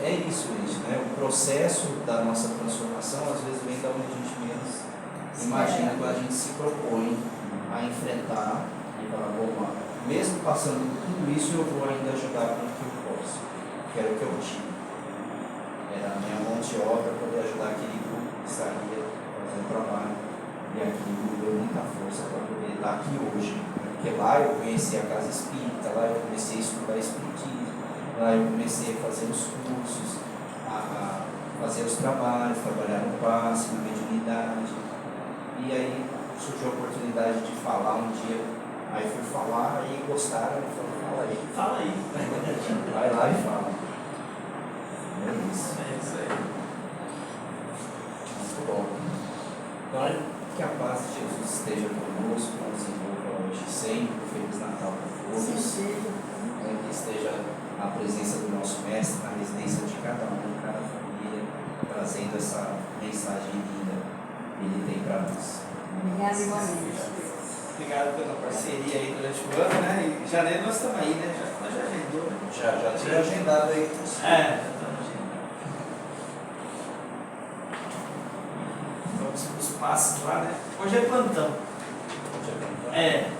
É isso, né? O processo da nossa transformação às vezes vem da onde a gente menos imagina, quando a gente se propõe a enfrentar e falar, bom, mesmo passando por tudo isso, eu vou ainda ajudar com o que eu posso, que era o que eu tinha. Era a minha mão de obra poder ajudar aquele grupo que saía fazer o trabalho. E aquilo me deu muita força para poder estar aqui hoje. Porque lá eu conheci a casa espírita, lá eu comecei a estudar espiritismo, lá eu comecei a fazer os cursos, a fazer os trabalhos, trabalhar no passe, na mediunidade. E aí surgiu a oportunidade de falar um dia. Aí fui falar e gostaram, eu falei, fala aí. Fala aí. Vai lá e fala. É isso. É isso aí. Muito bom. Então, que a paz de Jesus esteja conosco, nos envolva hoje sempre. Feliz Natal para todos. Que esteja a presença do nosso Mestre na residência de cada um, cada família, trazendo essa mensagem linda que Ele tem para nós. Obrigada igualmente. Obrigado pela parceria aí durante o ano, né? E em janeiro nós estamos aí, né? Nós já agendou, né? Já tinha agendado aí. Já estamos agendando. Vamos para os passos lá, né? Hoje é plantão. Já tem. É.